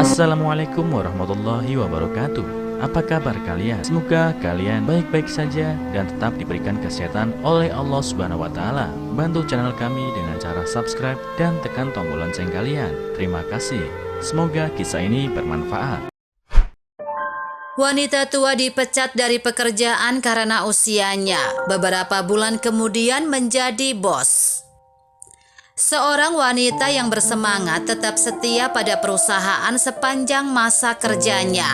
Assalamualaikum warahmatullahi wabarakatuh. Apa kabar kalian? Semoga kalian baik-baik saja dan tetap diberikan kesehatan oleh Allah Subhanahu wa Ta'ala. Bantu channel kami dengan cara subscribe dan tekan tombol lonceng kalian. Terima kasih. Semoga kisah ini bermanfaat. Wanita tua dipecat dari pekerjaan karena usianya. Beberapa bulan kemudian menjadi bos. Seorang wanita yang bersemangat tetap setia pada perusahaan sepanjang masa kerjanya,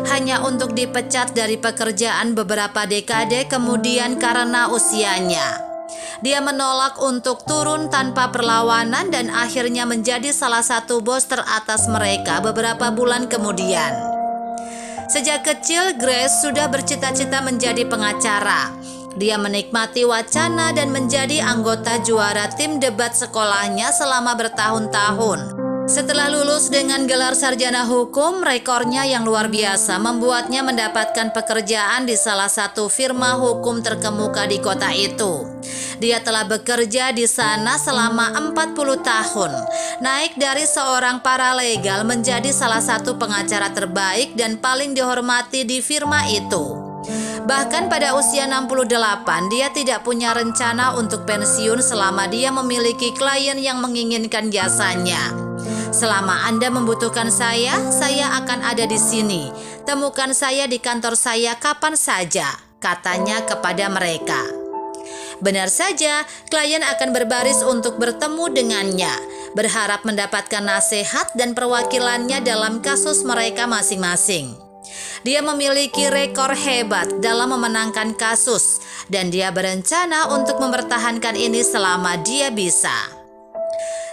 hanya untuk dipecat dari pekerjaan beberapa dekade kemudian karena usianya. Dia menolak untuk turun tanpa perlawanan dan akhirnya menjadi salah satu bos teratas mereka beberapa bulan kemudian. Sejak kecil, Grace sudah bercita-cita menjadi pengacara. Dia menikmati wacana dan menjadi anggota juara tim debat sekolahnya selama bertahun-tahun. Setelah lulus dengan gelar sarjana hukum, rekornya yang luar biasa membuatnya mendapatkan pekerjaan di salah satu firma hukum terkemuka di kota itu. Dia telah bekerja di sana selama 40 tahun, naik dari seorang paralegal menjadi salah satu pengacara terbaik dan paling dihormati di firma itu. Bahkan pada usia 68, dia tidak punya rencana untuk pensiun selama dia memiliki klien yang menginginkan jasanya. Selama Anda membutuhkan saya akan ada di sini. Temukan saya di kantor saya kapan saja, katanya kepada mereka. Benar saja, klien akan berbaris untuk bertemu dengannya, berharap mendapatkan nasihat dan perwakilannya dalam kasus mereka masing-masing. Dia memiliki rekor hebat dalam memenangkan kasus, dan dia berencana untuk mempertahankan ini selama dia bisa.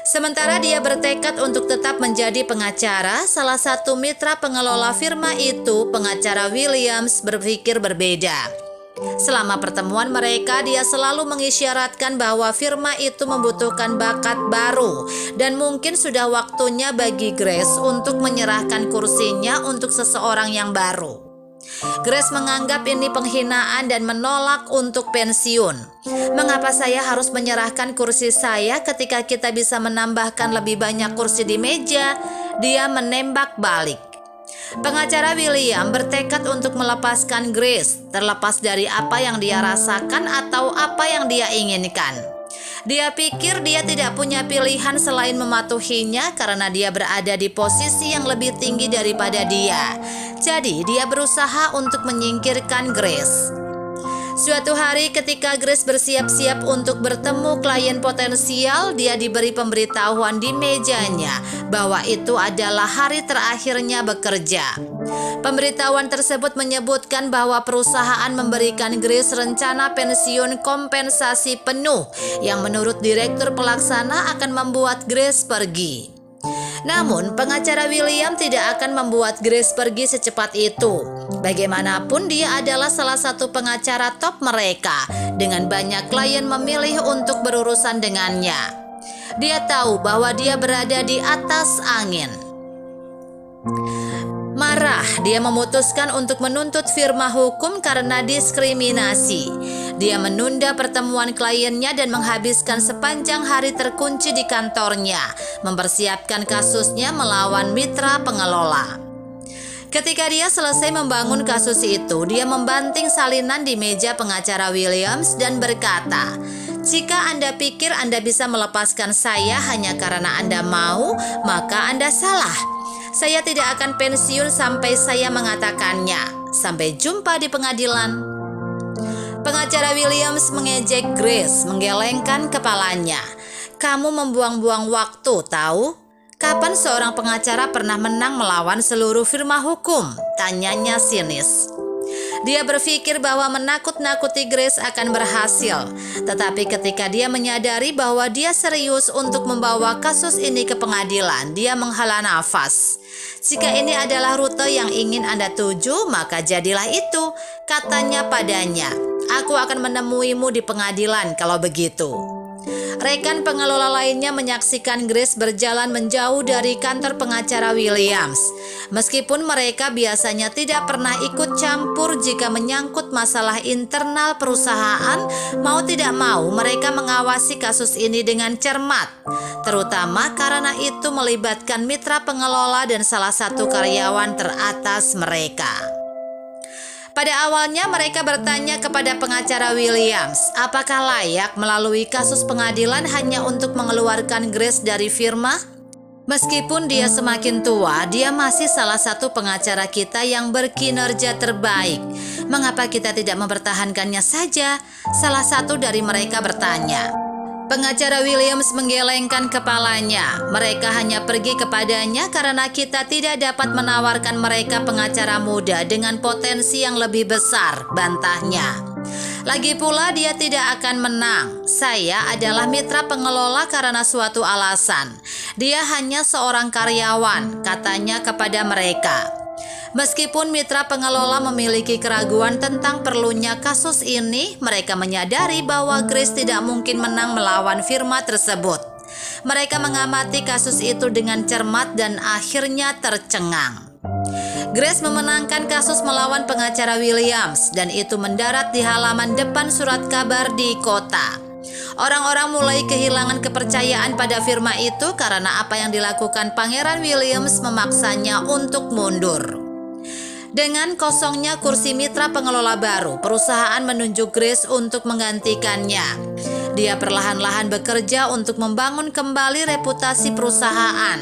Sementara dia bertekad untuk tetap menjadi pengacara, salah satu mitra pengelola firma itu, pengacara Williams, berpikir berbeda. Selama pertemuan mereka, dia selalu mengisyaratkan bahwa firma itu membutuhkan bakat baru dan mungkin sudah waktunya bagi Grace untuk menyerahkan kursinya untuk seseorang yang baru. Grace menganggap ini penghinaan dan menolak untuk pensiun. Mengapa saya harus menyerahkan kursi saya ketika kita bisa menambahkan lebih banyak kursi di meja? Dia menembak balik. Pengacara William bertekad untuk melepaskan Grace, terlepas dari apa yang dia rasakan atau apa yang dia inginkan. Dia pikir dia tidak punya pilihan selain mematuhinya karena dia berada di posisi yang lebih tinggi daripada dia. Jadi dia berusaha untuk menyingkirkan Grace. Suatu hari ketika Grace bersiap-siap untuk bertemu klien potensial, dia diberi pemberitahuan di mejanya bahwa itu adalah hari terakhirnya bekerja. Pemberitahuan tersebut menyebutkan bahwa perusahaan memberikan Grace rencana pensiun kompensasi penuh yang menurut direktur pelaksana akan membuat Grace pergi. Namun, pengacara William tidak akan membuat Grace pergi secepat itu. Bagaimanapun, dia adalah salah satu pengacara top mereka, dengan banyak klien memilih untuk berurusan dengannya. Dia tahu bahwa dia berada di atas angin. Marah, dia memutuskan untuk menuntut firma hukum karena diskriminasi. Dia menunda pertemuan kliennya dan menghabiskan sepanjang hari terkunci di kantornya, mempersiapkan kasusnya melawan mitra pengelola. Ketika dia selesai membangun kasus itu, dia membanting salinan di meja pengacara Williams dan berkata, "Jika Anda pikir Anda bisa melepaskan saya hanya karena Anda mau, maka Anda salah. Saya tidak akan pensiun sampai saya mengatakannya. Sampai jumpa di pengadilan." Pengacara Williams mengejek Grace, menggelengkan kepalanya. "Kamu membuang-buang waktu, tahu? Kapan seorang pengacara pernah menang melawan seluruh firma hukum?" tanyanya sinis. Dia berpikir bahwa menakut-nakuti Grace akan berhasil. Tetapi ketika dia menyadari bahwa dia serius untuk membawa kasus ini ke pengadilan, dia menghela nafas. "Jika ini adalah rute yang ingin Anda tuju, maka jadilah itu," katanya padanya. "Aku akan menemuimu di pengadilan kalau begitu." Rekan pengelola lainnya menyaksikan Grace berjalan menjauh dari kantor pengacara Williams. Meskipun mereka biasanya tidak pernah ikut campur jika menyangkut masalah internal perusahaan, mau tidak mau mereka mengawasi kasus ini dengan cermat, terutama karena itu melibatkan mitra pengelola dan salah satu karyawan teratas mereka. Pada awalnya mereka bertanya kepada pengacara Williams, apakah layak melalui kasus pengadilan hanya untuk mengeluarkan Grace dari firma? Meskipun dia semakin tua, dia masih salah satu pengacara kita yang berkinerja terbaik. Mengapa kita tidak mempertahankannya saja? Salah satu dari mereka bertanya. Pengacara Williams menggelengkan kepalanya. Mereka hanya pergi kepadanya karena kita tidak dapat menawarkan mereka pengacara muda dengan potensi yang lebih besar, bantahnya. Lagi pula dia tidak akan menang. Saya adalah mitra pengelola karena suatu alasan. Dia hanya seorang karyawan, katanya kepada mereka. Meskipun mitra pengelola memiliki keraguan tentang perlunya kasus ini, mereka menyadari bahwa Grace tidak mungkin menang melawan firma tersebut. Mereka mengamati kasus itu dengan cermat dan akhirnya tercengang. Grace memenangkan kasus melawan pengacara Williams dan itu mendarat di halaman depan surat kabar di kota. Orang-orang mulai kehilangan kepercayaan pada firma itu karena apa yang dilakukan Pangeran Williams memaksanya untuk mundur. Dengan kosongnya kursi mitra pengelola baru, perusahaan menunjuk Grace untuk menggantikannya. Dia perlahan-lahan bekerja untuk membangun kembali reputasi perusahaan,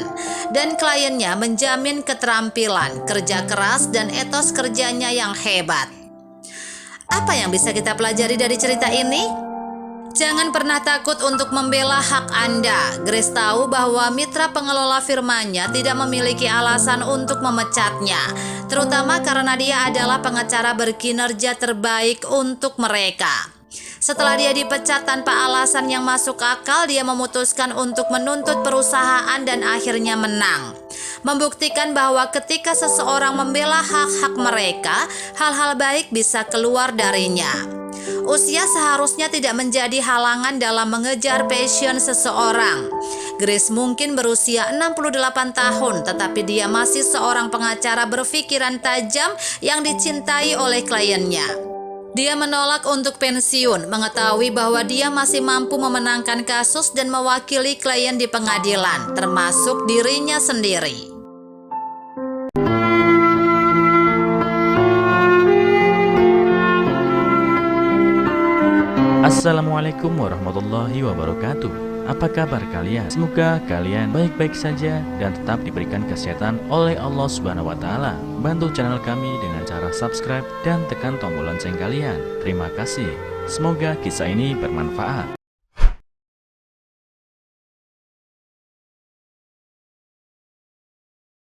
dan kliennya menjamin keterampilan, kerja keras, dan etos kerjanya yang hebat. Apa yang bisa kita pelajari dari cerita ini? Jangan pernah takut untuk membela hak Anda. Grace tahu bahwa mitra pengelola firmanya tidak memiliki alasan untuk memecatnya, terutama karena dia adalah pengacara berkinerja terbaik untuk mereka. Setelah dia dipecat tanpa alasan yang masuk akal, dia memutuskan untuk menuntut perusahaan dan akhirnya menang. Membuktikan bahwa ketika seseorang membela hak-hak mereka, hal-hal baik bisa keluar darinya. Usia seharusnya tidak menjadi halangan dalam mengejar passion seseorang. Grace mungkin berusia 68 tahun, tetapi dia masih seorang pengacara berpikiran tajam yang dicintai oleh kliennya. Dia menolak untuk pensiun, mengetahui bahwa dia masih mampu memenangkan kasus dan mewakili klien di pengadilan, termasuk dirinya sendiri. Assalamualaikum warahmatullahi wabarakatuh. Apa kabar kalian? Semoga kalian baik-baik saja dan tetap diberikan kesehatan oleh Allah Subhanahu wa taala. Bantu channel kami dengan cara subscribe dan tekan tombol lonceng kalian. Terima kasih. Semoga kisah ini bermanfaat.